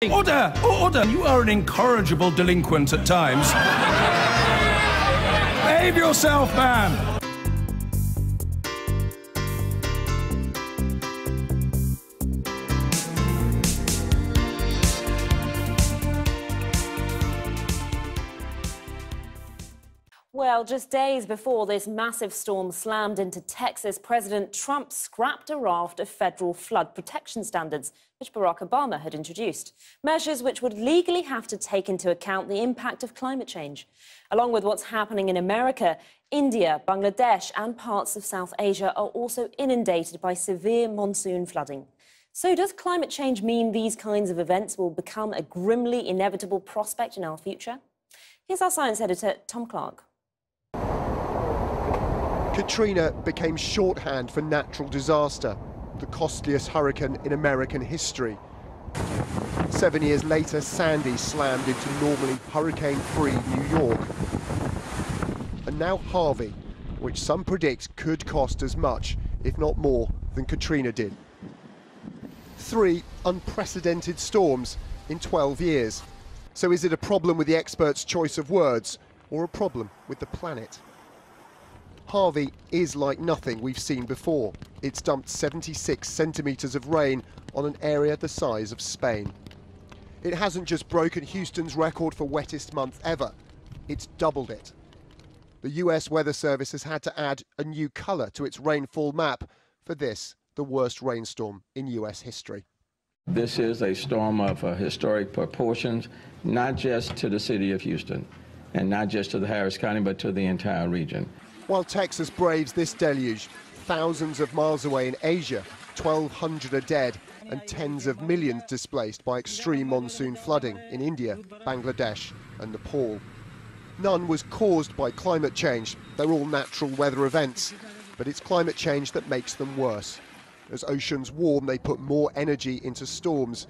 Order! Order! You are an incorrigible delinquent at times. Behave yourself, man! Well, just days before this massive storm slammed into Texas, President Trump scrapped a raft of federal flood protection standards, which Barack Obama had introduced. Measures which would legally have to take into account the impact of climate change. Along with what's happening in America, India, Bangladesh and parts of South Asia are also inundated by severe monsoon flooding. So does climate change mean these kinds of events will become a grimly inevitable prospect in our future? Here's our science editor, Tom Clark. Katrina became shorthand for natural disaster, the costliest hurricane in American history. 7 years later, Sandy slammed into normally hurricane-free New York. And now Harvey, which some predict could cost as much, if not more, than Katrina did. 3 unprecedented storms in 12 years. So is it a problem with the experts' choice of words, or a problem with the planet? Harvey is like nothing we've seen before. It's dumped 76 centimetres of rain on an area the size of Spain. It hasn't just broken Houston's record for wettest month ever, it's doubled it. The US Weather Service has had to add a new colour to its rainfall map for this, the worst rainstorm in US history. This is a storm of historic proportions, not just to the city of Houston, and not just to the Harris County, but to the entire region. While Texas braves this deluge, thousands of miles away in Asia, 1,200 are dead and tens of millions displaced by extreme monsoon flooding in India, Bangladesh and Nepal. None was caused by climate change. They're all natural weather events, but it's climate change that makes them worse. As oceans warm, they put more energy into storms.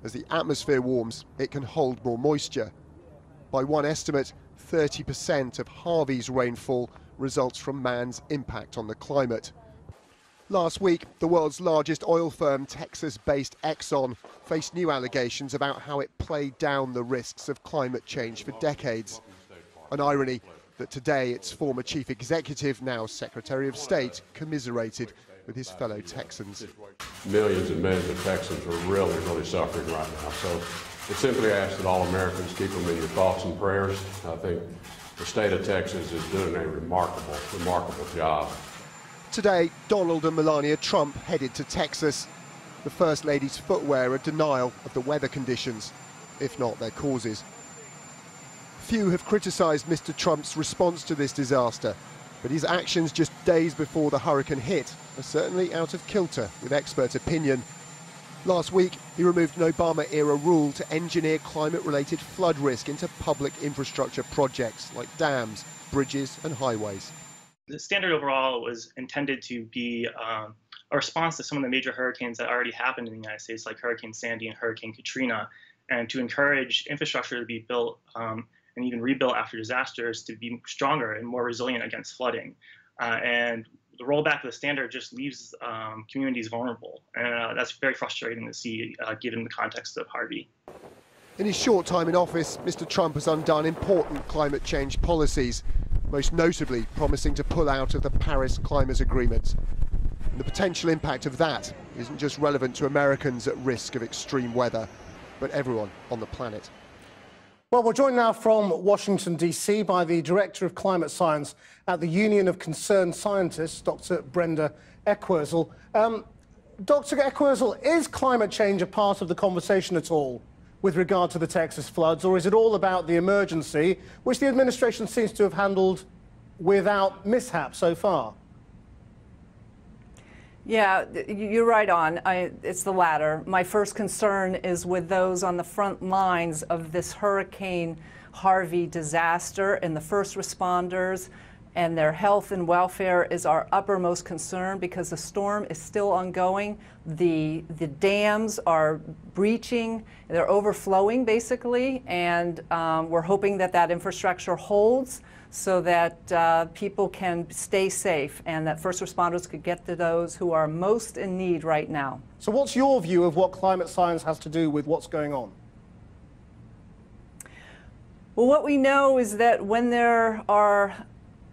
As the atmosphere warms, it can hold more moisture. By one estimate, 30% of Harvey's rainfall results from man's impact on the climate. Last week, the world's largest oil firm, Texas-based Exxon, faced new allegations about how it played down the risks of climate change for decades. An irony that today its former chief executive, now Secretary of State, commiserated with his fellow Texans. Millions and millions of Texans are really suffering right now. So I simply ask that all Americans keep them in your thoughts and prayers. I think the state of Texas is doing a remarkable job. Today, Donald and Melania Trump headed to Texas. The First Lady's footwear a denial of the weather conditions, if not their causes. Few have criticised Mr. Trump's response to this disaster, but his actions just days before the hurricane hit are certainly out of kilter with expert opinion. Last week, he removed an Obama-era rule to engineer climate-related flood risk into public infrastructure projects like dams, bridges and highways. The standard overall was intended to be a response to some of the major hurricanes that already happened in the United States, like Hurricane Sandy and Hurricane Katrina, and to encourage infrastructure to be built and even rebuilt after disasters to be stronger and more resilient against flooding. And the rollback of the standard just leaves communities vulnerable. And that's very frustrating to see, given the context of Harvey. In his short time in office, Mr. Trump has undone important climate change policies, most notably promising to pull out of the Paris Climate Agreement. And the potential impact of that isn't just relevant to Americans at risk of extreme weather, but everyone on the planet. Well, we're joined now from Washington, D.C. by the Director of Climate Science at the Union of Concerned Scientists, Dr. Brenda Eckwursel. Dr. Eckwursel, is climate change a part of the conversation at all with regard to the Texas floods, or is it all about the emergency, which the administration seems to have handled without mishap so far? Yeah, you're right on. It's the latter. My first concern is with those on the front lines of this Hurricane Harvey disaster, and the first responders and their health and welfare is our uppermost concern because the storm is still ongoing. The dams are breaching, they're overflowing basically, and we're hoping that that infrastructure holds so that people can stay safe and that first responders could get to those who are most in need right now. So what's your view of what climate science has to do with what's going on? Well, what we know is that when there are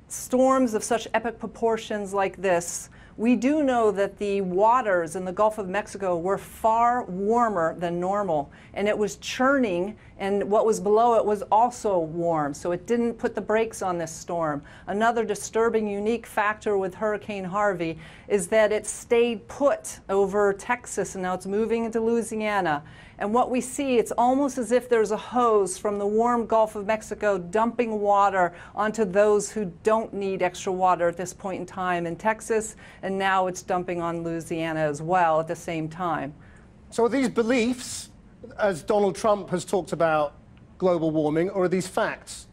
storms of such epic proportions like this, we do know that the waters in the Gulf of Mexico were far warmer than normal, and it was churning, and what was below it was also warm, so it didn't put the brakes on this storm. Another disturbing, unique factor with Hurricane Harvey is that it stayed put over Texas, and now it's moving into Louisiana. And what we see, it's almost as if there's a hose from the warm Gulf of Mexico dumping water onto those who don't need extra water at this point in time in Texas, and now it's dumping on Louisiana as well at the same time. So are these beliefs, as Donald Trump has talked about global warming, or are these facts?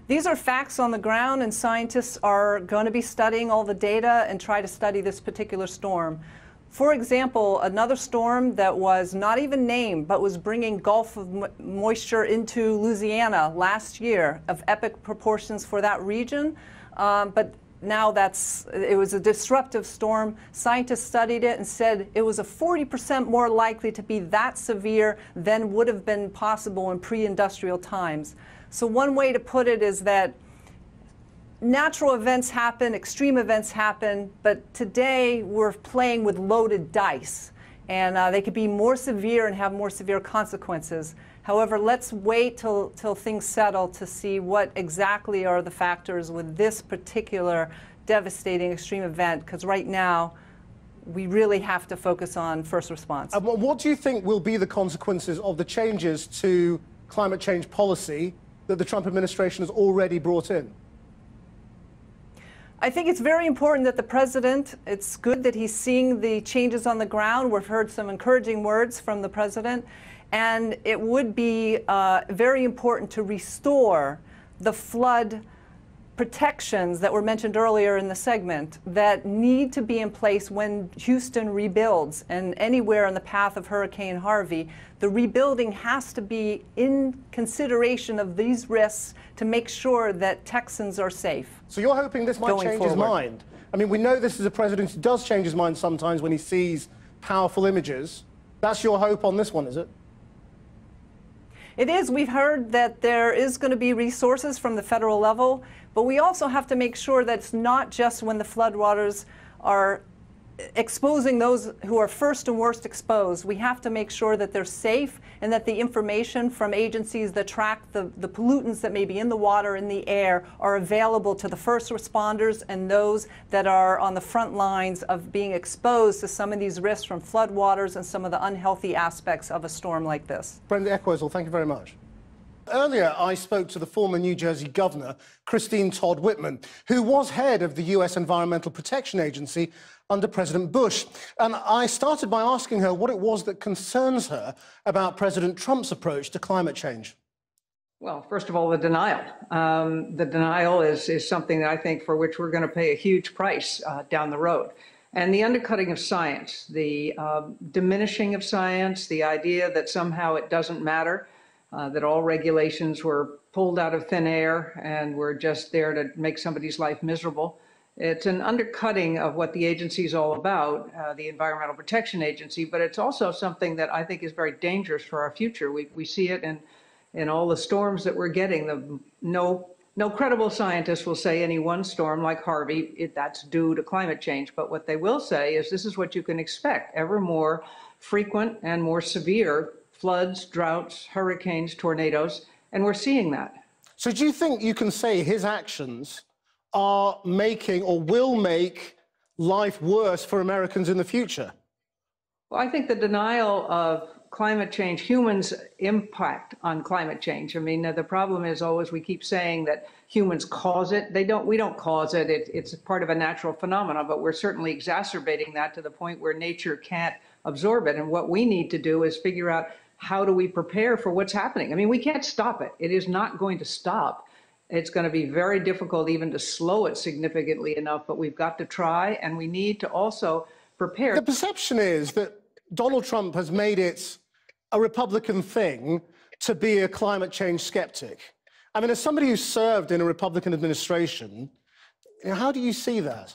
These are facts on the ground, and scientists are going to be studying all the data and try to study this particular storm. For example, another storm that was not even named but was bringing Gulf of moisture into Louisiana last year of epic proportions for that region, but now it was a disruptive storm. Scientists studied it and said it was a 40% more likely to be that severe than would have been possible in pre-industrial times. So one way to put it is that natural events happen, extreme events happen, but today we're playing with loaded dice, and they could be more severe and have more severe consequences. However, let's wait till things settle to see what exactly are the factors with this particular devastating extreme event, because right now we really have to focus on first response. What do you think will be the consequences of the changes to climate change policy that the Trump administration has already brought in? I think it's very important that the president, it's good that he's seeing the changes on the ground. We've heard some encouraging words from the president, and it would be very important to restore the flood protections that were mentioned earlier in the segment that need to be in place when Houston rebuilds, and anywhere in the path of Hurricane Harvey. The rebuilding has to be in consideration of these risks to make sure that Texans are safe. So you're hoping this might change his mind? I mean, we know this is a president who does change his mind sometimes when he sees powerful images. That's your hope on this one, is it? It is. We've heard that there is going to be resources from the federal level, but we also have to make sure that it's not just when the floodwaters are exposing those who are first and worst exposed. We have to make sure that they're safe and that the information from agencies that track the pollutants that may be in the water, in the air, are available to the first responders and those that are on the front lines of being exposed to some of these risks from floodwaters and some of the unhealthy aspects of a storm like this. Brenda Equersel, thank you very much. Earlier, I spoke to the former New Jersey governor, Christine Todd Whitman, who was head of the U.S. Environmental Protection Agency under President Bush. And I started by asking her what it was that concerns her about President Trump's approach to climate change. Well, first of all, the denial. The denial is something that I think for which we're going to pay a huge price down the road. And the undercutting of science, the diminishing of science, the idea that somehow it doesn't matter, that all regulations were pulled out of thin air and were just there to make somebody's life miserable. It's an undercutting of what the agency is all about, the Environmental Protection Agency, but it's also something that I think is very dangerous for our future. We see it in all the storms that we're getting. No credible scientist will say any one storm like Harvey, that's due to climate change. But what they will say is this is what you can expect, ever more frequent and more severe floods, droughts, hurricanes, tornadoes, and we're seeing that. So do you think you can say his actions are making or will make life worse for Americans in the future? Well, I think the denial of climate change, humans' impact on climate change. I mean, the problem is always we keep saying that humans cause it. We don't cause it. It's part of a natural phenomenon, but we're certainly exacerbating that to the point where nature can't absorb it. And what we need to do is figure out how do we prepare for what's happening? I mean, we can't stop it. It is not going to stop. It's going to be very difficult even to slow it significantly enough, but we've got to try, and we need to also prepare. The perception is that Donald Trump has made it a Republican thing to be a climate change skeptic. I mean, as somebody who served in a Republican administration, how do you see that?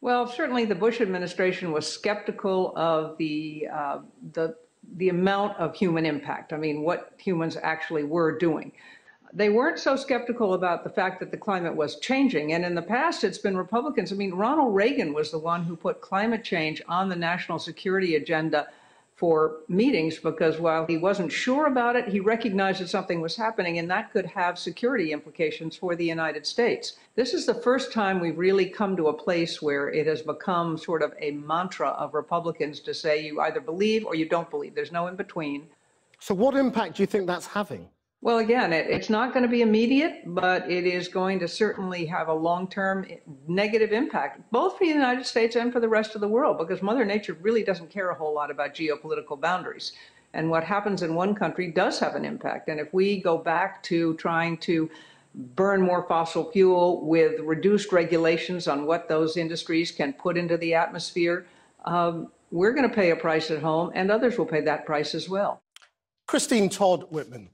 Well, certainly the Bush administration was skeptical of the the amount of human impact. I mean, what humans actually were doing. They weren't so skeptical about the fact that the climate was changing. And in the past, it's been Republicans. I mean, Ronald Reagan was the one who put climate change on the national security agenda for meetings, because while he wasn't sure about it, he recognized that something was happening and that could have security implications for the United States. This is the first time we've really come to a place where it has become sort of a mantra of Republicans to say you either believe or you don't believe. There's no in between. So what impact do you think that's having? Well, again, it's not going to be immediate, but it is going to certainly have a long-term negative impact, both for the United States and for the rest of the world, because Mother Nature really doesn't care a whole lot about geopolitical boundaries. And what happens in one country does have an impact. And if we go back to trying to burn more fossil fuel with reduced regulations on what those industries can put into the atmosphere, we're going to pay a price at home, and others will pay that price as well. Christine Todd Whitman.